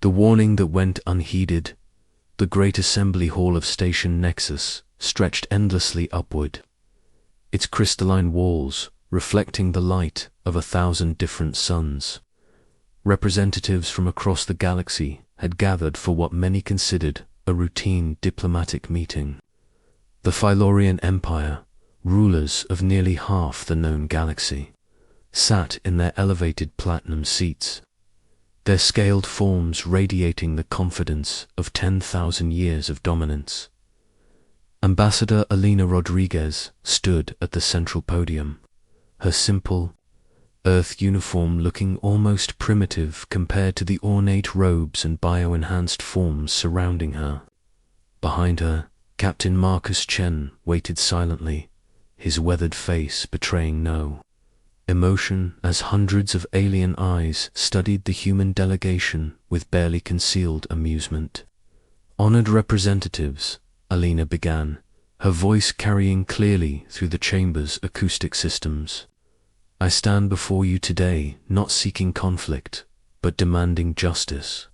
The warning that went unheeded. The great assembly hall of Station Nexus stretched endlessly upward, its crystalline walls reflecting the light of 1,000 different suns. Representatives from across the galaxy had gathered for what many considered a routine diplomatic meeting. The Phylorian Empire, rulers of nearly half the known galaxy, sat in their elevated platinum seats, their scaled forms radiating the confidence of 10,000 years of dominance. Ambassador Alina Rodriguez stood at the central podium, her simple, Earth uniform looking almost primitive compared to the ornate robes and bio-enhanced forms surrounding her. Behind her, Captain Marcus Chen waited silently, his weathered face betraying no emotion as hundreds of alien eyes studied the human delegation with barely concealed amusement. Honored representatives, Alina began, her voice carrying clearly through the chamber's acoustic systems. I stand before you today not seeking conflict, but demanding justice.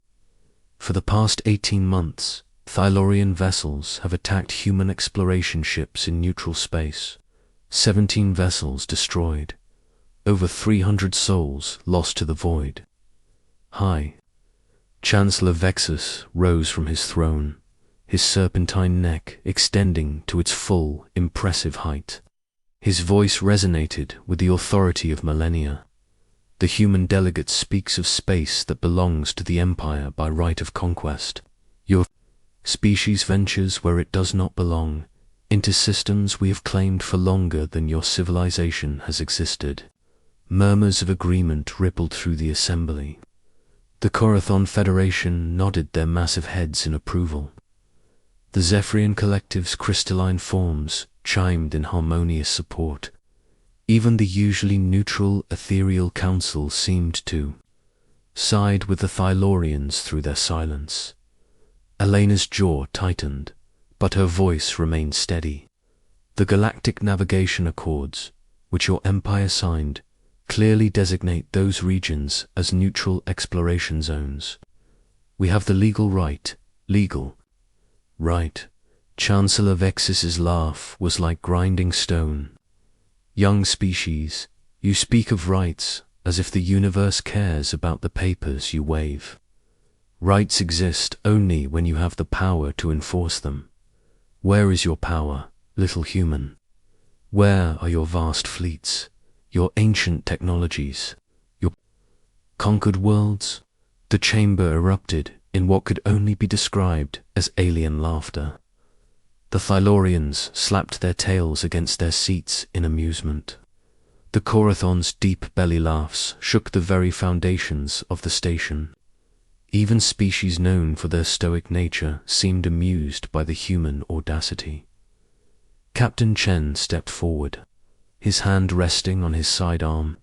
For the past 18 months, Thylorian vessels have attacked human exploration ships in neutral space. 17 vessels destroyed. Over 300 souls lost to the void. High. Chancellor Vexus rose from his throne, his serpentine neck extending to its full, impressive height. His voice resonated with the authority of millennia. The human delegate speaks of space that belongs to the Empire by right of conquest. Your species ventures where it does not belong, into systems we have claimed for longer than your civilization has existed. Murmurs of agreement rippled through the assembly. The Corathon Federation nodded their massive heads in approval. The Zephyrian Collective's crystalline forms chimed in harmonious support. Even the usually neutral ethereal council seemed to side with the Thylorians through their silence. Elena's jaw tightened, but her voice remained steady. The Galactic Navigation Accords, which your empire signed, clearly designate those regions as neutral exploration zones. We have the legal right. Chancellor Vexus's laugh was like grinding stone. Young species, you speak of rights as if the universe cares about the papers you wave. Rights exist only when you have the power to enforce them. Where is your power, little human? Where are your vast fleets, your ancient technologies, your conquered worlds? The chamber erupted in what could only be described as alien laughter. The Thylorians slapped their tails against their seats in amusement. The Corathon's deep belly laughs shook the very foundations of the station. Even species known for their stoic nature seemed amused by the human audacity. Captain Chen stepped forward, his hand resting on his sidearm.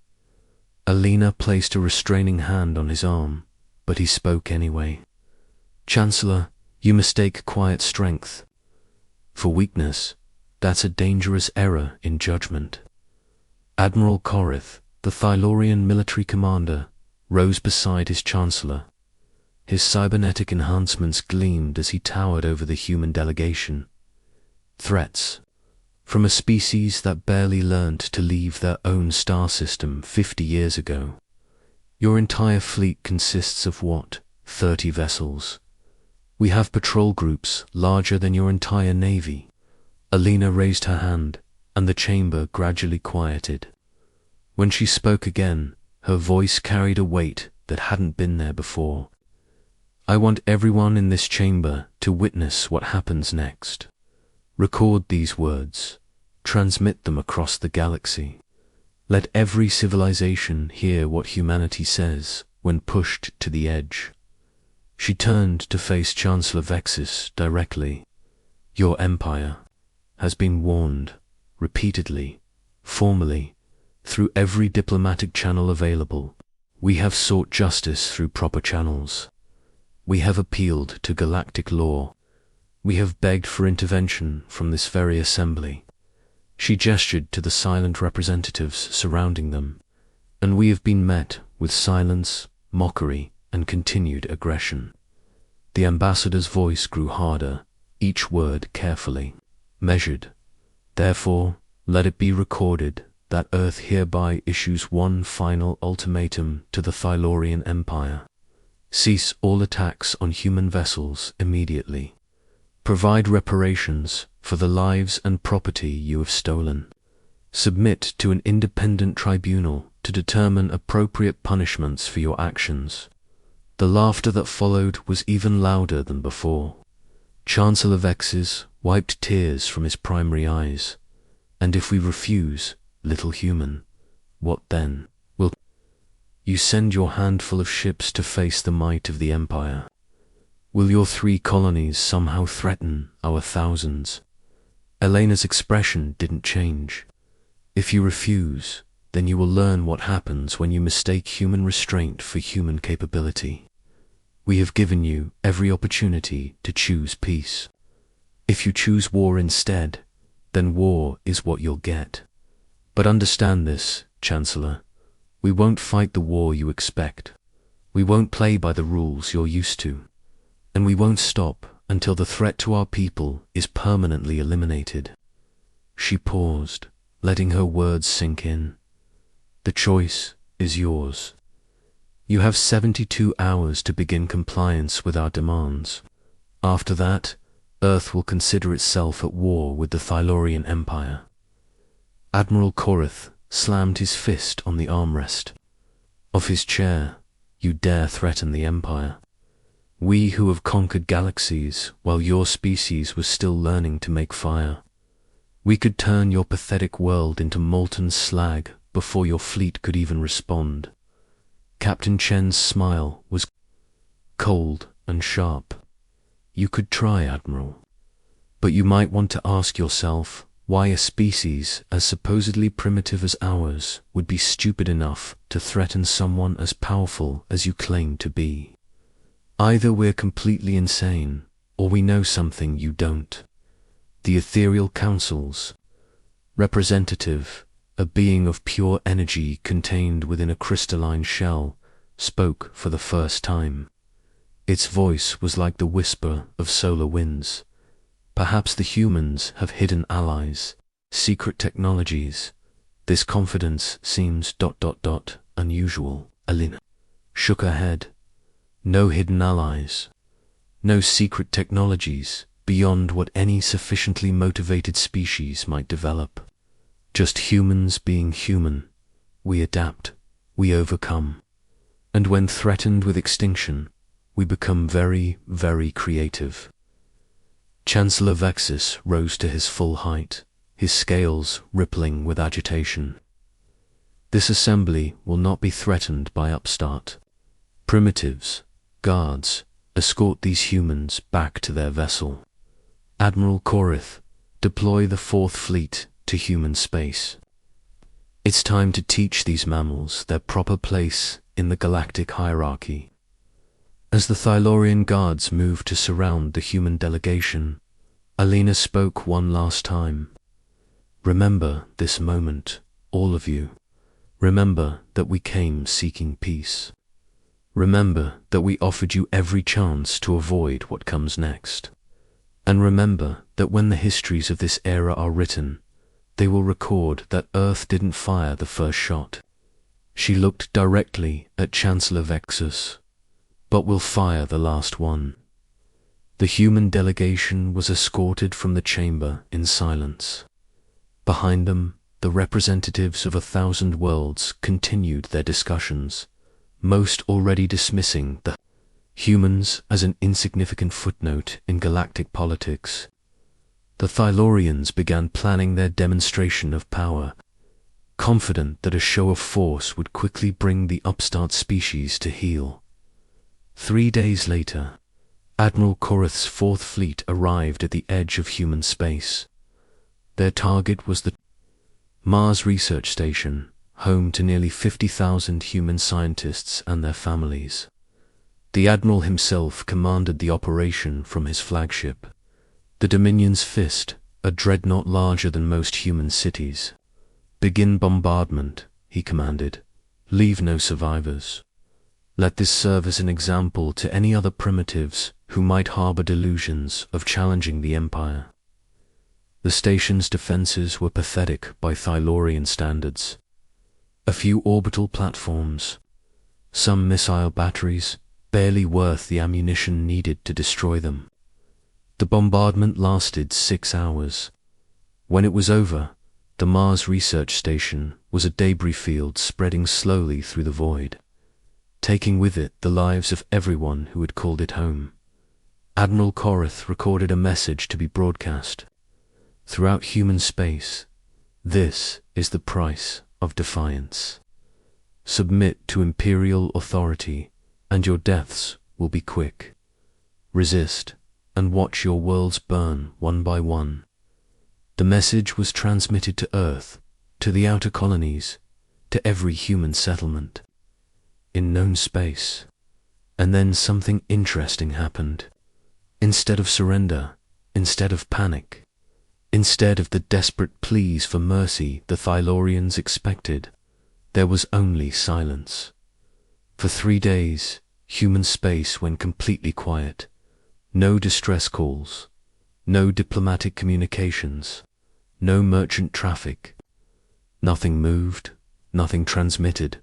Alina placed a restraining hand on his arm, but he spoke anyway. Chancellor, you mistake quiet strength for weakness. That's a dangerous error in judgment. Admiral Korith, the Thylorian military commander, rose beside his chancellor. His cybernetic enhancements gleamed as he towered over the human delegation. Threats from a species that barely learned to leave their own star system 50 years ago. Your entire fleet consists of what, 30 vessels? We have patrol groups larger than your entire navy. Alina raised her hand, and the chamber gradually quieted. When she spoke again, her voice carried a weight that hadn't been there before. I want everyone in this chamber to witness what happens next. Record these words. Transmit them across the galaxy. Let every civilization hear what humanity says when pushed to the edge. She turned to face Chancellor Vexus directly. Your empire has been warned, repeatedly, formally, through every diplomatic channel available. We have sought justice through proper channels. We have appealed to galactic law. We have begged for intervention from this very assembly. She gestured to the silent representatives surrounding them, and we have been met with silence, mockery, and continued aggression. The ambassador's voice grew harder, each word carefully measured. Therefore, let it be recorded that Earth hereby issues one final ultimatum to the Thylorian Empire. Cease all attacks on human vessels immediately. Provide reparations for the lives and property you have stolen. Submit to an independent tribunal to determine appropriate punishments for your actions. The laughter that followed was even louder than before. Chancellor Vexes wiped tears from his primary eyes. And if we refuse, little human, what then? Will you send your handful of ships to face the might of the Empire? Will your 3 colonies somehow threaten our thousands? Elena's expression didn't change. If you refuse, then you will learn what happens when you mistake human restraint for human capability. We have given you every opportunity to choose peace. If you choose war instead, then war is what you'll get. But understand this, Chancellor. We won't fight the war you expect. We won't play by the rules you're used to. And we won't stop until the threat to our people is permanently eliminated. She paused, letting her words sink in. The choice is yours. You have 72 hours to begin compliance with our demands. After that, Earth will consider itself at war with the Thylorian Empire. Admiral Korith slammed his fist on the armrest of his chair. You dare threaten the Empire? We who have conquered galaxies while your species was still learning to make fire. We could turn your pathetic world into molten slag before your fleet could even respond. Captain Chen's smile was cold and sharp. You could try, Admiral. But you might want to ask yourself why a species as supposedly primitive as ours would be stupid enough to threaten someone as powerful as you claim to be. Either we're completely insane, or we know something you don't. The Ethereal Council's representative, a being of pure energy contained within a crystalline shell, spoke for the first time. Its voice was like the whisper of solar winds. Perhaps the humans have hidden allies, secret technologies. This confidence seems ... unusual. Alina shook her head. No hidden allies. No secret technologies beyond what any sufficiently motivated species might develop. Just humans being human. We adapt. We overcome. And when threatened with extinction, we become very, very creative. Chancellor Vexis rose to his full height, his scales rippling with agitation. This assembly will not be threatened by upstart. Primitives, guards, escort these humans back to their vessel. Admiral Korith, deploy the 4th Fleet to human space. It's time to teach these mammals their proper place in the galactic hierarchy. As the Thylorian guards moved to surround the human delegation, Alina spoke one last time. Remember this moment, all of you. Remember that we came seeking peace. Remember that we offered you every chance to avoid what comes next. And remember that when the histories of this era are written, they will record that Earth didn't fire the first shot. She looked directly at Chancellor Vexus, but will fire the last one. The human delegation was escorted from the chamber in silence. Behind them, the representatives of 1,000 worlds continued their discussions, most already dismissing the humans as an insignificant footnote in galactic politics. The Thylorians began planning their demonstration of power, confident that a show of force would quickly bring the upstart species to heel. 3 days later, Admiral Korith's 4th Fleet arrived at the edge of human space. Their target was the Mars Research Station, home to nearly 50,000 human scientists and their families. The Admiral himself commanded the operation from his flagship, the Dominion's Fist, a dreadnought larger than most human cities. Begin bombardment, he commanded. Leave no survivors. Let this serve as an example to any other primitives who might harbor delusions of challenging the Empire. The station's defenses were pathetic by Thylorian standards. A few orbital platforms, some missile batteries, barely worth the ammunition needed to destroy them. The bombardment lasted 6 hours. When it was over, the Mars Research Station was a debris field spreading slowly through the void, taking with it the lives of everyone who had called it home. Admiral Korath recorded a message to be broadcast. Throughout human space, this is the price of defiance. Submit to imperial authority, and your deaths will be quick. Resist, and watch your worlds burn one by one. The message was transmitted to Earth, to the outer colonies, to every human settlement, in known space. And then something interesting happened. Instead of surrender, instead of panic, instead of the desperate pleas for mercy the Thylorians expected, there was only silence. For 3 days, human space went completely quiet. No distress calls, no diplomatic communications, no merchant traffic. Nothing moved, nothing transmitted,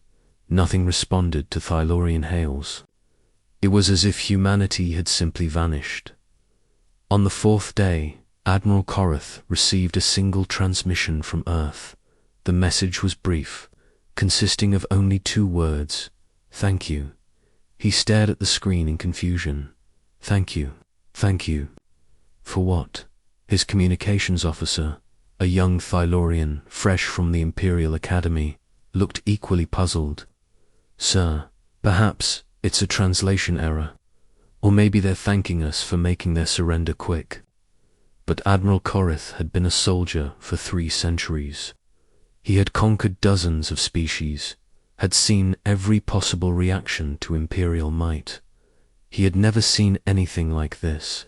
nothing responded to Thylorian hails. It was as if humanity had simply vanished. On the 4th day, Admiral Korath received a single transmission from Earth. The message was brief, consisting of only 2 words: "Thank you." He stared at the screen in confusion. Thank you. Thank you. For what? His communications officer, a young Thylorian fresh from the Imperial Academy, looked equally puzzled. Sir, perhaps it's a translation error, or maybe they're thanking us for making their surrender quick. But Admiral Korath had been a soldier for 3 centuries. He had conquered dozens of species, had seen every possible reaction to Imperial might. He had never seen anything like this.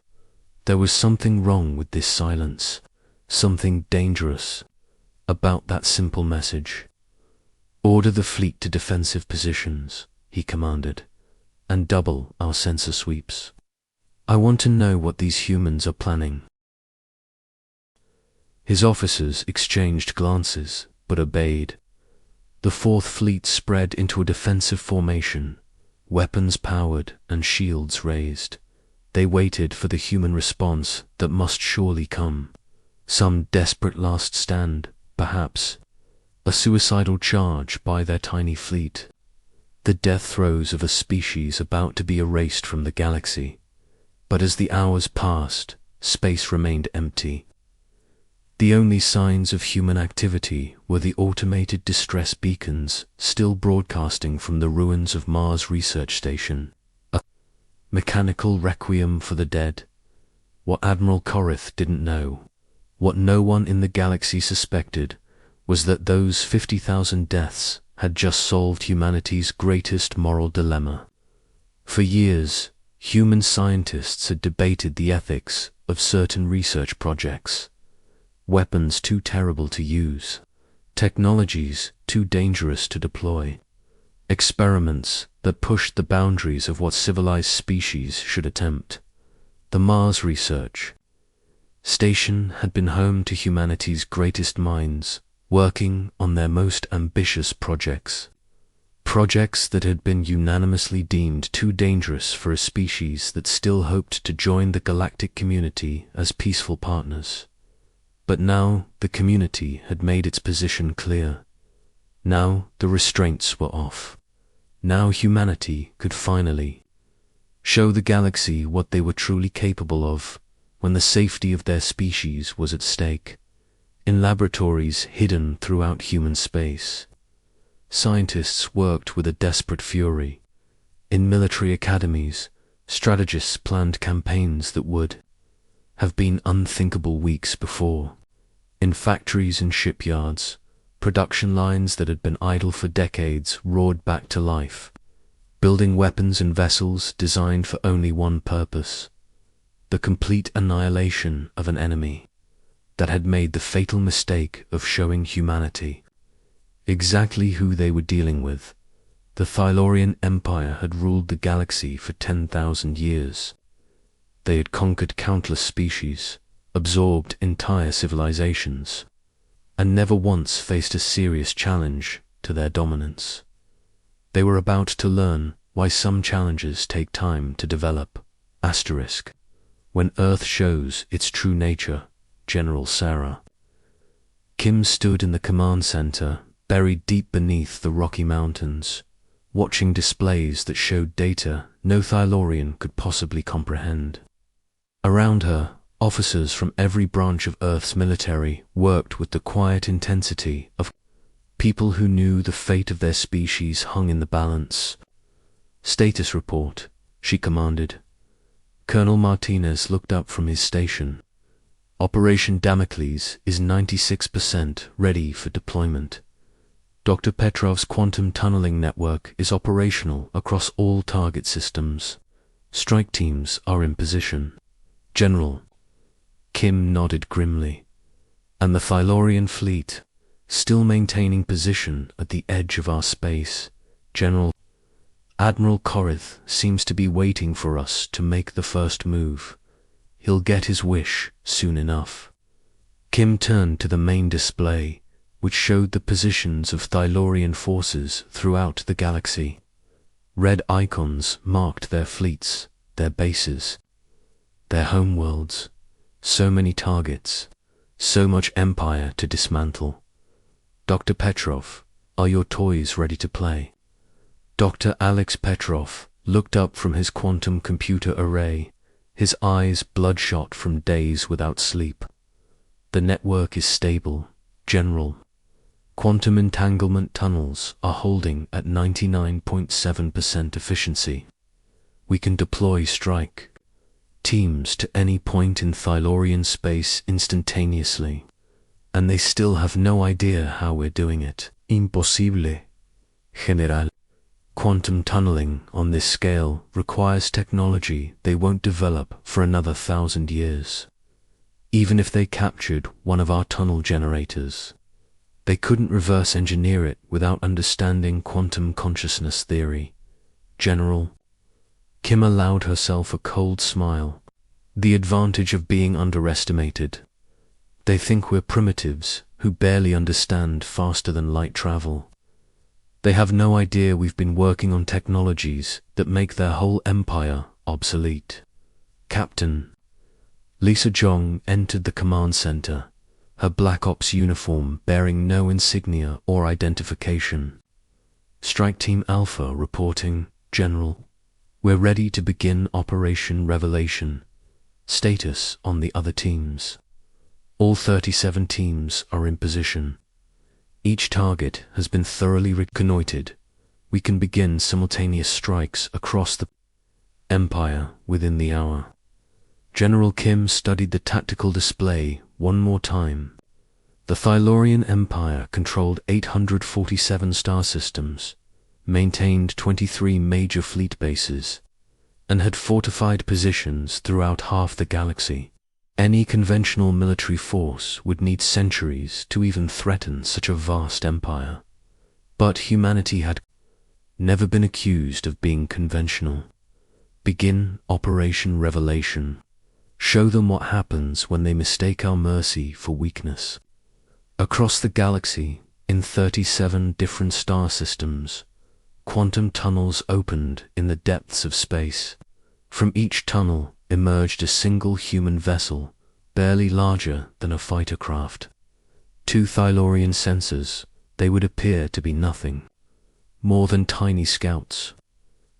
There was something wrong with this silence, something dangerous about that simple message. "Order the fleet to defensive positions," he commanded, "and double our sensor sweeps. I want to know what these humans are planning." His officers exchanged glances, but obeyed. The 4th Fleet spread into a defensive formation, weapons powered and shields raised. They waited for the human response that must surely come. Some desperate last stand, perhaps. A suicidal charge by their tiny fleet. The death throes of a species about to be erased from the galaxy. But as the hours passed, space remained empty. The only signs of human activity were the automated distress beacons still broadcasting from the ruins of Mars Research Station. A mechanical requiem for the dead. What Admiral Korath didn't know, what no one in the galaxy suspected, was that those 50,000 deaths had just solved humanity's greatest moral dilemma. For years, human scientists had debated the ethics of certain research projects. Weapons too terrible to use, technologies too dangerous to deploy, experiments that pushed the boundaries of what civilized species should attempt. The Mars Research Station had been home to humanity's greatest minds, working on their most ambitious projects. Projects that had been unanimously deemed too dangerous for a species that still hoped to join the galactic community as peaceful partners. But now the community had made its position clear. Now the restraints were off. Now humanity could finally show the galaxy what they were truly capable of when the safety of their species was at stake. In laboratories hidden throughout human space, scientists worked with a desperate fury. In military academies, strategists planned campaigns that would have been unthinkable weeks before. In factories and shipyards, production lines that had been idle for decades roared back to life, building weapons and vessels designed for only one purpose: the complete annihilation of an enemy that had made the fatal mistake of showing humanity exactly who they were dealing with. The Thylorian Empire had ruled the galaxy for 10,000 years. They had conquered countless species, absorbed entire civilizations, and never once faced a serious challenge to their dominance. They were about to learn why some challenges take time to develop. Asterisk. When Earth shows its true nature, General Sarah. Kim stood in the command center, buried deep beneath the Rocky Mountains, watching displays that showed data no Thylorian could possibly comprehend. Around her, officers from every branch of Earth's military worked with the quiet intensity of people who knew the fate of their species hung in the balance. "Status report," she commanded. Colonel Martinez looked up from his station. "Operation Damocles is 96% ready for deployment. Dr. Petrov's quantum tunneling network is operational across all target systems. Strike teams are in position." "General." Kim nodded grimly. "And the Thylorian fleet, still maintaining position at the edge of our space, General. Admiral Korith seems to be waiting for us to make the first move. He'll get his wish soon enough." Kim turned to the main display, which showed the positions of Thylorian forces throughout the galaxy. Red icons marked their fleets, their bases, their homeworlds. So many targets, so much empire to dismantle. "Dr. Petrov, are your toys ready to play?" Dr. Alex Petrov looked up from his quantum computer array, his eyes bloodshot from days without sleep. "The network is stable, General. Quantum entanglement tunnels are holding at 99.7% efficiency. We can deploy strike teams to any point in Thylorian space instantaneously, and they still have no idea how we're doing it." "Imposible, General. Quantum tunneling on this scale requires technology they won't develop for another 1,000 years. Even if they captured one of our tunnel generators, they couldn't reverse engineer it without understanding quantum consciousness theory, General." Kim allowed herself a cold smile. "The advantage of being underestimated. They think we're primitives who barely understand faster than light travel. They have no idea we've been working on technologies that make their whole empire obsolete." "Captain." Lisa Jong entered the command center, her Black Ops uniform bearing no insignia or identification. "Strike Team Alpha reporting, General. We're ready to begin Operation Revelation. Status on the other teams." "All 37 teams are in position. Each target has been thoroughly reconnoitered. We can begin simultaneous strikes across the empire within the hour." General Kim studied the tactical display one more time. The Thylorian Empire controlled 847 star systems, maintained 23 major fleet bases, and had fortified positions throughout half the galaxy. Any conventional military force would need centuries to even threaten such a vast empire. But humanity had never been accused of being conventional. Begin Operation Revelation. Show them what happens when they mistake our mercy for weakness. Across the galaxy, in 37 different star systems, quantum tunnels opened in the depths of space. From each tunnel emerged a single human vessel, barely larger than a fighter craft. 2 Thylorian sensors, they would appear to be nothing more than tiny scouts.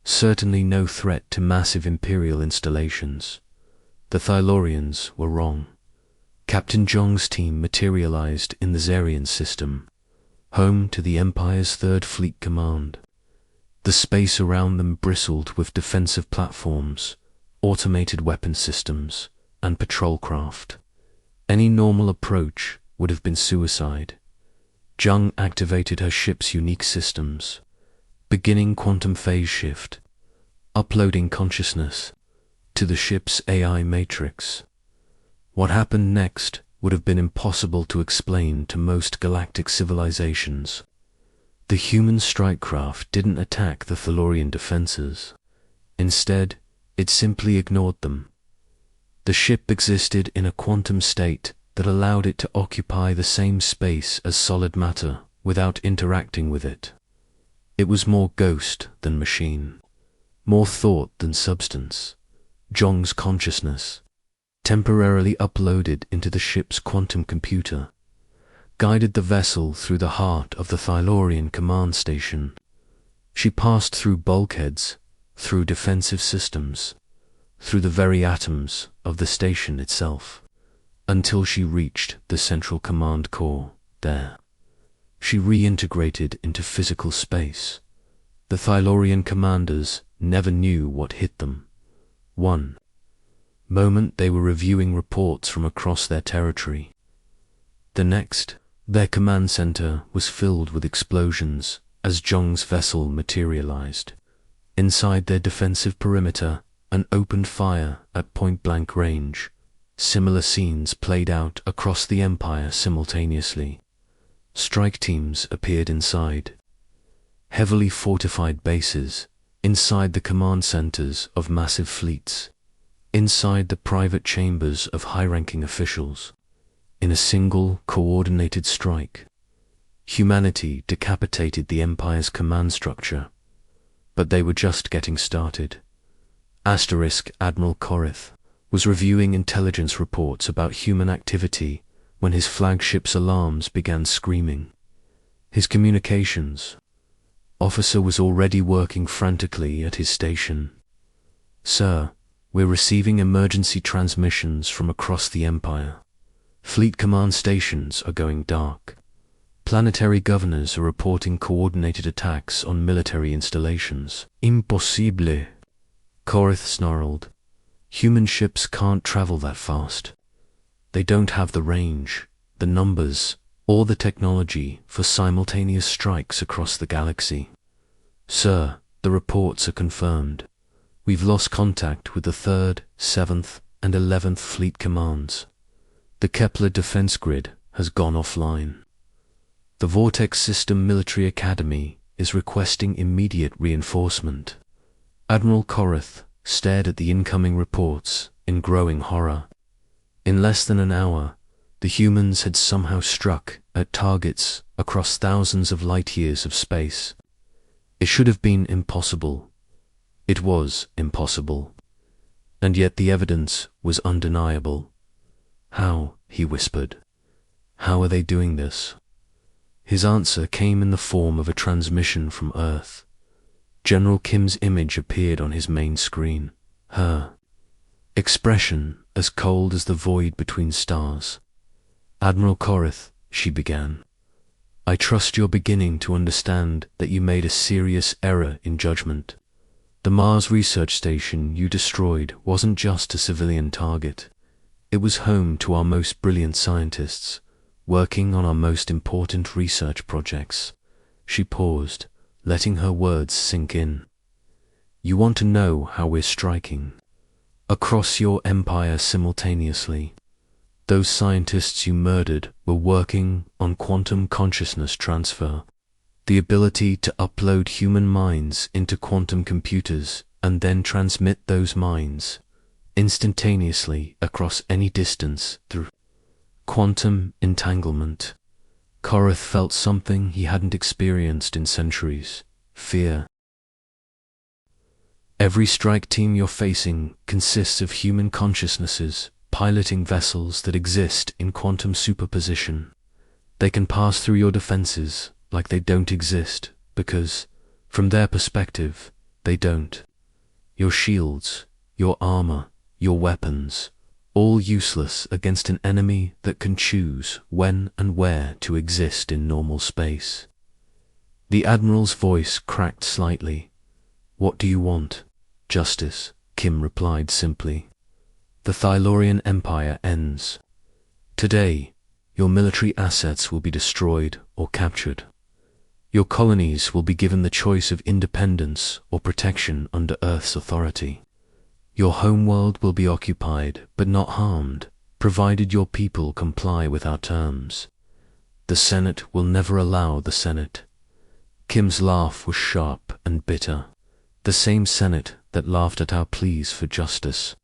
Certainly no threat to massive Imperial installations. The Thylorians were wrong. Captain Jong's team materialized in the Zarian system, home to the Empire's 3rd Fleet Command. The space around them bristled with defensive platforms, automated weapon systems, and patrol craft. Any normal approach would have been suicide. Jung activated her ship's unique systems, beginning quantum phase shift, uploading consciousness to the ship's AI matrix. What happened next would have been impossible to explain to most galactic civilizations. The human strike craft didn't attack the Thylorian defenses. Instead, it simply ignored them. The ship existed in a quantum state that allowed it to occupy the same space as solid matter without interacting with it. It was more ghost than machine, more thought than substance. Zhong's consciousness, temporarily uploaded into the ship's quantum computer, guided the vessel through the heart of the Thylaurian command station. She passed through bulkheads, through defensive systems, through the very atoms of the station itself, until she reached the central command core. There, she reintegrated into physical space. The Thylaurian commanders never knew what hit them. One moment they were reviewing reports from across their territory. The next, their command center was filled with explosions as Zhong's vessel materialized. Inside their defensive perimeter, and opened fire at point-blank range. Similar scenes played out across the Empire simultaneously. Strike teams appeared inside heavily fortified bases, inside the command centers of massive fleets, inside the private chambers of high-ranking officials. In a single, coordinated strike, humanity decapitated the Empire's command structure. But they were just getting started. Admiral Korith was reviewing intelligence reports about human activity when his flagship's alarms began screaming. His communications officer was already working frantically at his station. "Sir, we're receiving emergency transmissions from across the Empire. Fleet command stations are going dark. Planetary governors are reporting coordinated attacks on military installations." "Impossible," Korith snarled. "Human ships can't travel that fast. They don't have the range, the numbers, or the technology for simultaneous strikes across the galaxy." "Sir, the reports are confirmed. We've lost contact with the 3rd, 7th, and 11th Fleet commands. The Kepler defense grid has gone offline. The Vortex System Military Academy is requesting immediate reinforcement." Admiral Korith stared at the incoming reports in growing horror. In less than an hour, the humans had somehow struck at targets across thousands of light-years of space. It should have been impossible. It was impossible. And yet the evidence was undeniable. "How?" he whispered. "How are they doing this?" His answer came in the form of a transmission from Earth. General Kim's image appeared on his main screen. Her expression as cold as the void between stars. "Admiral Korith," she began, "I trust you're beginning to understand that you made a serious error in judgment. The Mars research station you destroyed wasn't just a civilian target. It was home to our most brilliant scientists, working on our most important research projects." She paused, letting her words sink in. "You want to know how we're striking? Across your empire simultaneously. Those scientists you murdered were working on quantum consciousness transfer, the ability to upload human minds into quantum computers and then transmit those minds instantaneously across any distance through quantum entanglement." Korith felt something he hadn't experienced in centuries: fear. "Every strike team you're facing consists of human consciousnesses piloting vessels that exist in quantum superposition. They can pass through your defenses like they don't exist because, from their perspective, they don't. Your shields, your armor, your weapons, all useless against an enemy that can choose when and where to exist in normal space." The Admiral's voice cracked slightly. "What do you want?" "Justice," Kim replied simply. "The Thylaurian Empire ends. Today, your military assets will be destroyed or captured. Your colonies will be given the choice of independence or protection under Earth's authority. Your homeworld will be occupied but not harmed, provided your people comply with our terms. The Senate will never allow the Senate." Kim's laugh was sharp and bitter. "The same Senate that laughed at our pleas for justice.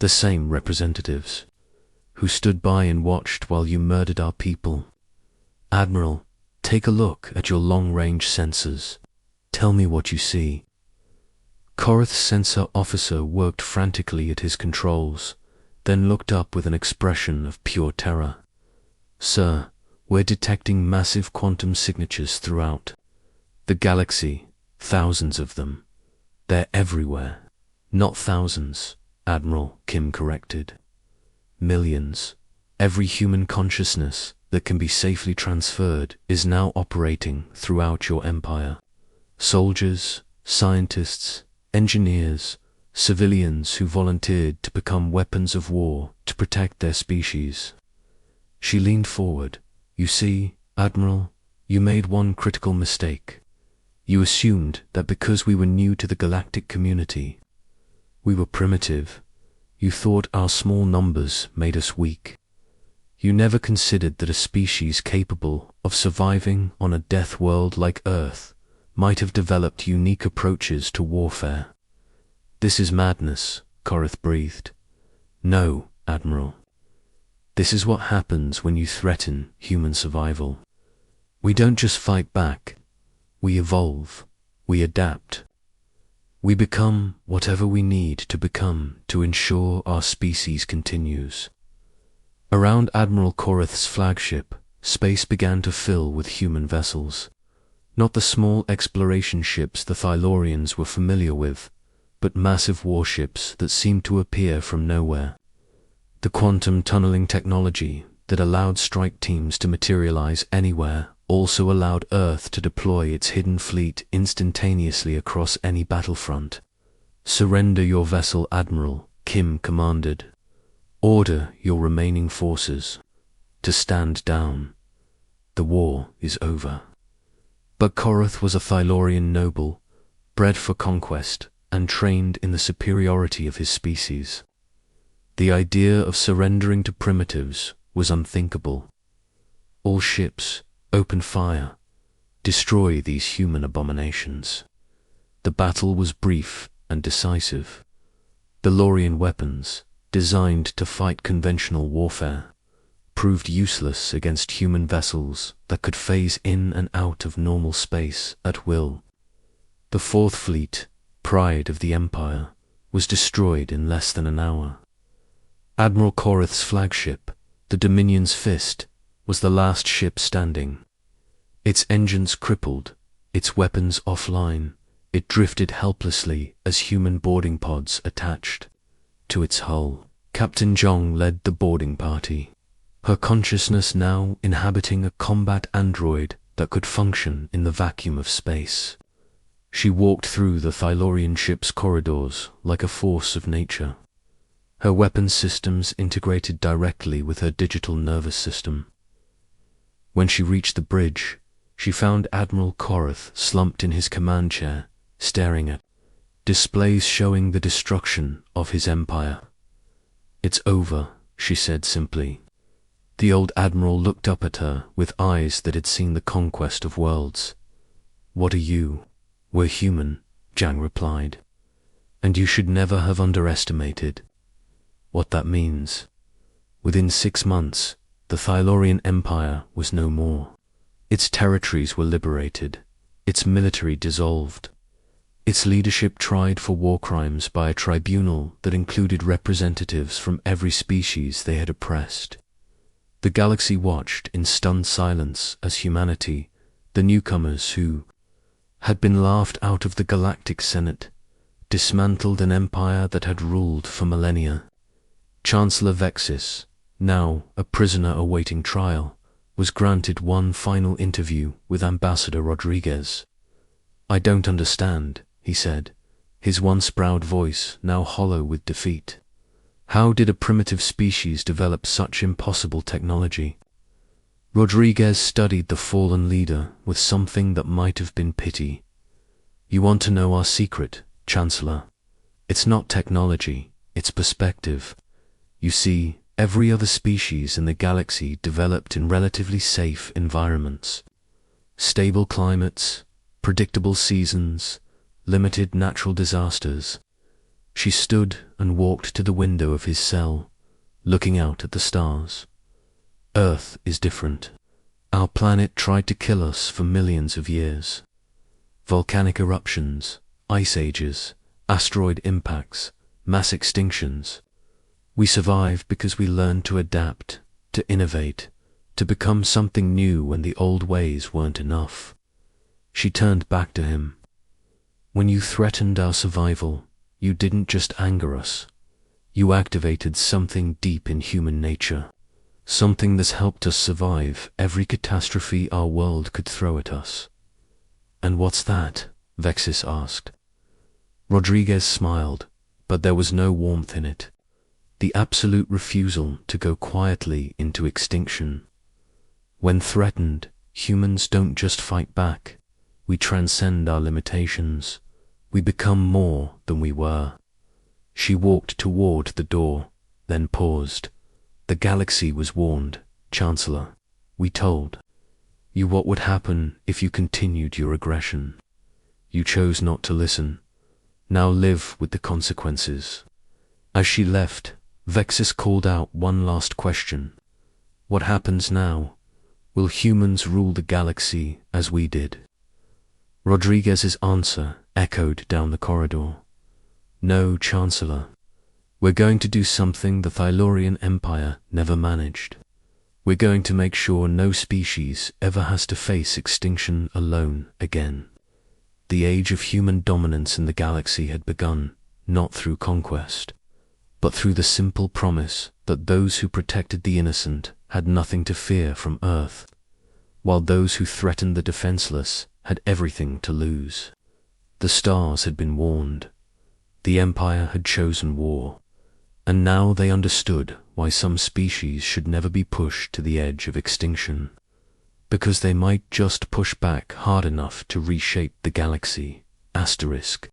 The same representatives who stood by and watched while you murdered our people. Admiral, take a look at your long-range sensors. Tell me what you see. Korath's sensor officer worked frantically at his controls, then looked up with an expression of pure terror. Sir, we're detecting massive quantum signatures throughout the galaxy, thousands of them. They're everywhere. Not thousands, Admiral, Kim corrected. Millions. Every human consciousness that can be safely transferred is now operating throughout your empire. Soldiers, scientists, engineers, civilians who volunteered to become weapons of war to protect their species. She leaned forward. You see, Admiral, you made one critical mistake. You assumed that because we were new to the galactic community, we were primitive. You thought our small numbers made us weak. You never considered that a species capable of surviving on a death world like Earth might have developed unique approaches to warfare. This is madness, Korath breathed. No, Admiral. This is what happens when you threaten human survival. We don't just fight back. We evolve. We adapt. We become whatever we need to become to ensure our species continues. Around Admiral Korath's flagship, space began to fill with human vessels. Not the small exploration ships the Thylorians were familiar with, but massive warships that seemed to appear from nowhere. The quantum tunneling technology that allowed strike teams to materialize anywhere also allowed Earth to deploy its hidden fleet instantaneously across any battlefront. Surrender your vessel, Admiral, Kim commanded. Order your remaining forces to stand down. The war is over. But Korath was a Thylorian noble, bred for conquest and trained in the superiority of his species. The idea of surrendering to primitives was unthinkable. All ships, open fire. Destroy these human abominations. The battle was brief and decisive. Thylorian weapons, designed to fight conventional warfare, proved useless against human vessels that could phase in and out of normal space at will. The Fourth Fleet, pride of the Empire, was destroyed in less than an hour. Admiral Korath's flagship, the Dominion's Fist, was the last ship standing. Its engines crippled, its weapons offline, it drifted helplessly as human boarding pods attached to its hull. Captain Zhong led the boarding party, her consciousness now inhabiting a combat android that could function in the vacuum of space. She walked through the Thylorian ship's corridors like a force of nature. Her weapons systems integrated directly with her digital nervous system. When she reached the bridge, she found Admiral Korath slumped in his command chair, staring at displays showing the destruction of his empire. It's over, she said simply. The old admiral looked up at her with eyes that had seen the conquest of worlds. What are you? We're human, Zhang replied. And you should never have underestimated what that means. Within 6 months, the Thylorian Empire was no more. Its territories were liberated, its military dissolved, its leadership tried for war crimes by a tribunal that included representatives from every species they had oppressed. The galaxy watched in stunned silence as humanity, the newcomers who had been laughed out of the Galactic Senate, dismantled an empire that had ruled for millennia. Chancellor Vexis, now a prisoner awaiting trial, was granted one final interview with Ambassador Rodriguez. I don't understand, he said, his once proud voice now hollow with defeat. How did a primitive species develop such impossible technology? Rodriguez studied the fallen leader with something that might have been pity. You want to know our secret, Chancellor? It's not technology, it's perspective. You see, every other species in the galaxy developed in relatively safe environments. Stable climates, predictable seasons, limited natural disasters. She stood and walked to the window of his cell, looking out at the stars. Earth is different. Our planet tried to kill us for millions of years. Volcanic eruptions, ice ages, asteroid impacts, mass extinctions. We survived because we learned to adapt, to innovate, to become something new when the old ways weren't enough. She turned back to him. When you threatened our survival, you didn't just anger us. You activated something deep in human nature, something that's helped us survive every catastrophe our world could throw at us. And what's that? Vexis asked. Rodriguez smiled, but there was no warmth in it. The absolute refusal to go quietly into extinction. When threatened, humans don't just fight back. We transcend our limitations. We become more than we were. She walked toward the door, then paused. The galaxy was warned, Chancellor. We told you what would happen if you continued your aggression. You chose not to listen. Now live with the consequences. As she left, Vexis called out one last question. What happens now? Will humans rule the galaxy as we did? Rodriguez's answer echoed down the corridor. No, Chancellor. We're going to do something the Thylorian Empire never managed. We're going to make sure no species ever has to face extinction alone again. The age of human dominance in the galaxy had begun, not through conquest, but through the simple promise that those who protected the innocent had nothing to fear from Earth, while those who threatened the defenseless had everything to lose. The stars had been warned. The Empire had chosen war, and now they understood why some species should never be pushed to the edge of extinction, because they might just push back hard enough to reshape the galaxy. Asterisk.